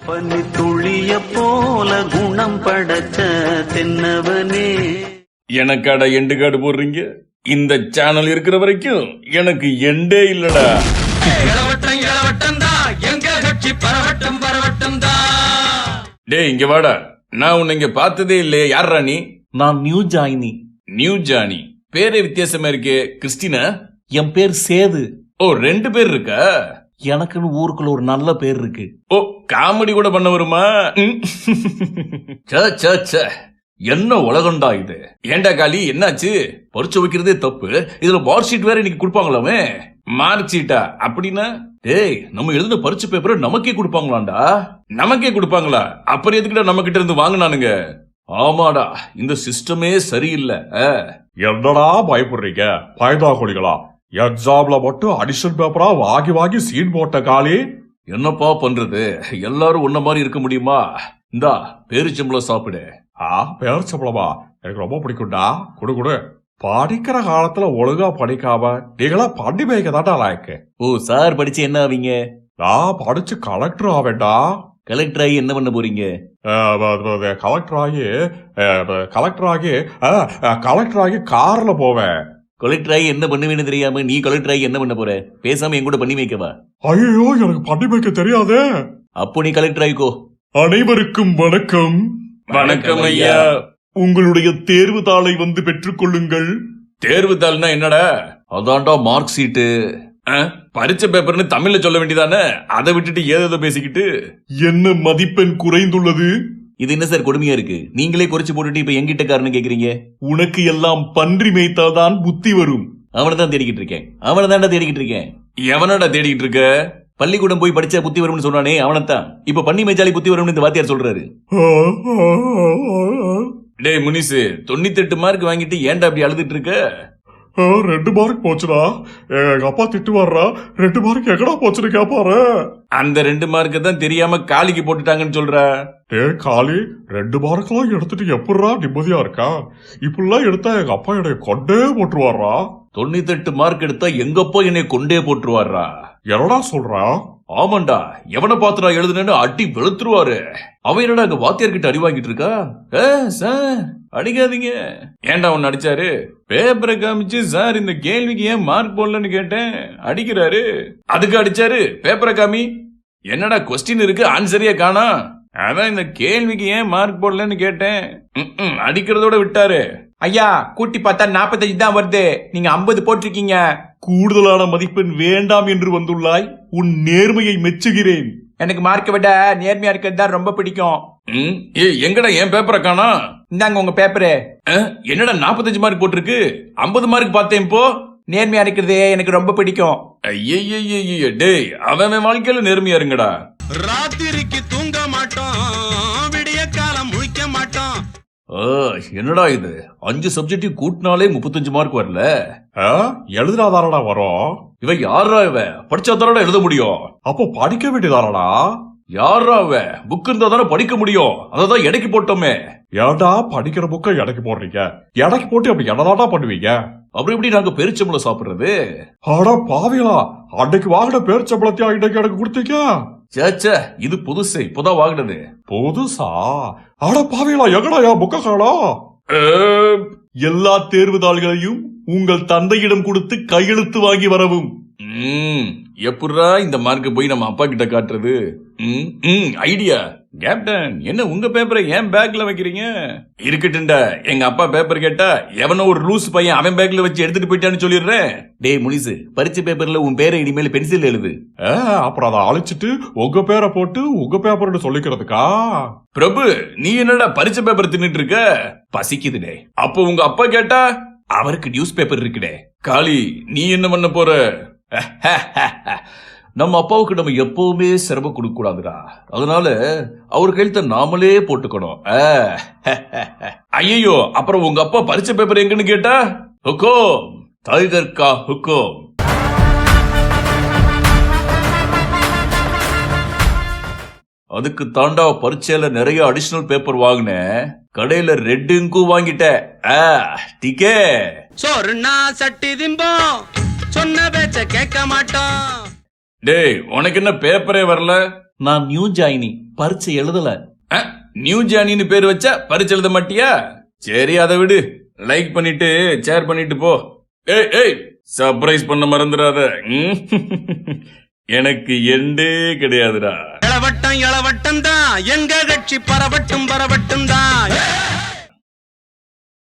பனி துளிய போல குணம் படைச்ச தென்னவனே. எனக்காட எண்டு காடு போடுறீங்க? இந்த சேனல் இருக்கிற வரைக்கும் எனக்கு எண்டே இல்லடா. டேய் இங்க வாடா. நான் உன்னை இங்க பார்த்ததே இல்லையே. யாரா நீ? நான் நியூ ஜாயினி. நியூ ஜானி பேரே வித்தியாசமா இருக்கே. கிறிஸ்டினா? என் பேர் சேது. ஓ, 2 பேர் இருக்கா? எனக்குன்னு ஊருக்குள்ள ஒரு நல்ல பேர் இருக்கு. ஓ, காமெடி கூட பண்ண வருமா? என்ன உலகண்டா இது? ஏண்டா காளி, என்னாச்சு? பரிச்சு வைக்கிறதே தப்பு, இதுல மார்க் ஷீட் வேற இன்னைக்கு கொடுப்பாங்களாமே. மார்க் ஷீட்டா? அப்படின்னா டேய், நம்ம எழுதின பரிச்சு பேப்பரை நமக்கே கொடுப்பாங்களாண்டா. நமக்கே கொடுப்பாங்களா? அப்புறம் எதுக்குடா நம்ம கிட்ட இருந்து வாங்கினானுங்க? ஆமாடா, இந்த சிஸ்டமே சரியில்லை. என்னடா பயப்படுறீங்க பயதா கொடிகளா? எக்ஸாம்ல மட்டும் அடிஷன் பேப்பரா வாங்கி வாங்கி சீன் போட்ட காலி. என்னப்பா பண்றது? எல்லாரும் ஒன்ன மாதிரி இருக்க முடியுமா? இந்தா பேரிச்சம்பளம் சாப்பிடு. பேரிச்சம்பளமா? எனக்கு ரொம்ப பிடிக்கும்டா. குடு குடு. படிக்கிற காலத்துல ஒழுங்கா படிக்காம நீங்களா பண்ணி வைக்க தாண்டா லாய்க்கு. ஓ, சார் படிச்சு என்ன ஆவீங்க? நான் படிச்சு கலெக்டர் ஆவேண்டா. கலெக்டர் ஆகி என்ன பண்ண போறீங்க? கலெக்டர் ஆகி கார்ல போவேன். கலெக்டர் ஆகி என்ன பண்ணுவேன்னு தெரியாம நீ கலெக்டர் ஆகி என்ன பண்ண போற? பேசாம என் கூட பண்ணி வைக்கவா? ஐயோ, எனக்கு பண்ணி வைக்க தெரியாதே. அப்போ நீ கலெக்டர் ஆகிக்கோ. அனைவருக்கும் வணக்கம். வணக்கம் ஐயா. உங்களுடைய தேர்வு தாளை வந்து பெற்றுக் கொள்ளுங்கள். தேர்வு தாள்னா என்னடா? அதான்டா மார்க் ஷீட்டு. பரிச்சை பேப்பர்னு தமிழ்ல சொல்ல வேண்டியதானே? அதை விட்டுட்டு ஏதோ பேசிக்கிட்டு. என்ன மதிப்பெண் குறைந்துள்ளது? இது என்ன சார் கொடுமையா இருக்கு? நீங்களே குறைச்சு போட்டுட்டு இப்ப எங்கிட்ட காரணம் கேக்குறீங்க? உனக்கு எல்லாம் பன்றி மேய்த்தாதான் புத்தி வரும். அவனை தான் தேடிக்கிட்டு இருக்கேன். அவனை தான்டா தேடிக்கிட்டு இருக்கேன். எவனடா தேடிக்கிட்டு இருக்க? பள்ளிக்கூடம் போய் படிச்சா புத்தி வரும்னு சொன்னானே, அவனைத்தான். இப்ப பண்ணி மேய்ச்சாலி புத்தி வரும்னு இந்த வாத்தியார் சொல்றாரு. டேய் முனிசு, 98 மார்க் வாங்கிட்டு ஏன்டா அப்படி அழுதுட்டு இருக்க? 2 மார்க் போச்சுடா. எங்க அப்பா திட்டு வர்றா. 2 மார்க் எங்கடா போச்சுன்னு கேப்பாரு. அந்த 2 மார்க்க தான் தெரியாம காலிக்கு போட்டுட்டாங்கன்னு சொல்ற. டே காலி, 2 மார்க்லாம் எடுத்துட்டு எப்படா நிம்மதியா இருக்கா? இப்படிலாம் எடுத்தா எங்க அப்பா என்னை கொண்டே போட்டுருவாரா. 98 மார்க் எடுத்தா எங்க அப்பா என்னை கொண்டே போட்டுருவாரா? என்னடா சொல்றா? ஆமாண்டா, எவனை பாத்துறா எழுதுனு அடி வெளுத்துருவாரு. அவன் என்னடா அங்க வாத்தியார் கிட்ட அடி வாங்கிட்டு இருக்கா? சார் அடிக்காதீங்க. ஏன்டா உன்னை அடிச்சாரு? பேப்பரை காமிச்சு சார் இந்த கேள்விக்கு ஏன் மார்க் போடலன்னு கேட்டேன். அடிக்கிறாரு. அதுக்கு அடிச்சாரு. பேப்பரை காமி. என்னடா கொஸ்டின் இருக்கு, ஆன்சரியா காணா. அதான் இந்த கேள்விக்கு ஏன் மார்க் போடலன்னு கேட்டேன். அடிக்கிறதோட விட்டாரு. ஐயா, கூட்டி பார்த்தா 45 தான் வருது. நீங்க 50 போட்டிருக்கீங்க. கூடுதலான மதிப்பெண் வேண்டாம் என்று வந்துள்ளாய். உன் நேர்மையை மெச்சுகிறேன். எனக்கு மார்க்கை விட நேர்மையா இருக்கிறது தான் ரொம்ப பிடிக்கும். எங்கடா என் பேப்பரை காணா? இந்தாங்க உங்க பேப்பரு. என்னடா 45 மார்க் போட்டிருக்கு? 50 மார்க் பார்த்தேன். இப்போ நேர்மையா இருக்கிறது எனக்கு ரொம்ப பிடிக்கும். ஐய டேய், அவன் வாழ்க்கையில நேர்மையா இருங்கடா. ராத்திரிக்கு தூங்க மாட்டோம், விடிய காலம் முழிக்க மாட்டோம். என்னடா இது? 5 சப்ஜெக்ட் கூட்டினாலே 35 மார்க் வரல. எழுதுனாதாரடா வரும். இவன் யாரா? இவன் படிச்சா தானடா எழுத முடியும். அப்போ படிக்க வேண்டியதாரடா. யாரா அவன்? புக் இருந்தா தானே படிக்க முடியும். அததான் எடைக்கு போட்டோமே. ஏடா படிக்கிற புக்கை எடைக்கு போடுறீங்க? எடைக்கு போட்டு அப்படி என்னதாடா பண்ணுவீங்க? அப்படி எப்படி நாங்க பேரிச்சம்பளம் சாப்பிடுறது? ஆடா பாவிகளா, அன்னைக்கு வாங்கின பேரிச்சம்பளத்தையா இன்னைக்கு எனக்கு கொடுத்தீங்க? சேச்சே, இது புதுசு, இப்பதான் வாங்கினது. புதுசா? ஆட பாவிகளா, எங்கடா புக்க காணா? எல்லா தேர்வு தாள்களையும் உங்கள் தந்தையிடம் கொடுத்து கையெழுத்து வாங்கி வரவும். எப்படா இந்த மார்க் போய் நம்ம அப்பா கிட்ட காட்டுறது? ஐடியா. கேப்டன், என்ன உங்க பேப்பரை ஏன் பேக்ல வைக்கிறீங்க? இருக்கட்டும்டா, எங்க அப்பா பேப்பர் கேட்டா எவனோ ஒரு லூஸ் பையன் அவன் பேக்ல வச்சு எடுத்துட்டு போயிட்டான்னு சொல்லிடுறேன். டேய் முனிசு, பரிச்சை பேப்பர்ல உன் பேரை இனிமேல் பென்சில் எழுது. அப்புறம் அதை அழிச்சிட்டு உங்க பேரை போட்டு உங்க பேப்பர்னு சொல்லிக்கிறதுக்கா? பிரபு, நீ என்னடா பரிச்சை பேப்பர் தின்னுட்டு இருக்க? பசிக்குதுடே. அப்போ உங்க அப்பா கேட்டா? அவருக்கு நியூஸ் பேப்பர் இருக்குடே. காளி, நீ என்ன பண்ண போற? நம்ம அப்பாவுக்கு நம்ம எப்பவுமே சிரமம் கொடுக்க கூடாதுடா. அதனால அவர் கையெழுத்த நாமளே போட்டுக்கணும். ஐயோ, அப்புறம் உங்க அப்பா பரிச்சை பேப்பர் எங்கன்னு கேட்டா? ஹுக்கும், டைகர் கா ஹுக்கும். அதுக்கு தாண்டா பரீட்சையில நிறைய அடிஷனல் பேப்பர் வாங்கினேன். கடையில ரெட் இங்கும் வாங்கிட்டேன். சொன்னா சட்டி திம்போம், சொன்ன பேச்ச கேட்க மாட்டோம். டேய், உனக்கு என்ன பேப்பரே வரல? நான் நியூ ஜாயினி. பரீட்சை எழுதல. நியூ ஜானின்னு பேர் வச்சா பரிச்சு எழுத மாட்டியா? சரி அதை விடு. லைக் பண்ணிட்டு ஷேர் பண்ணிட்டு போ. ஏய் சர்ப்ரைஸ் பண்ண மறந்துடாத. எனக்கு எண்டே கிடையாதுடா. இளவட்டம் தான் எங்க கட்சி பரவட்டும் தான்.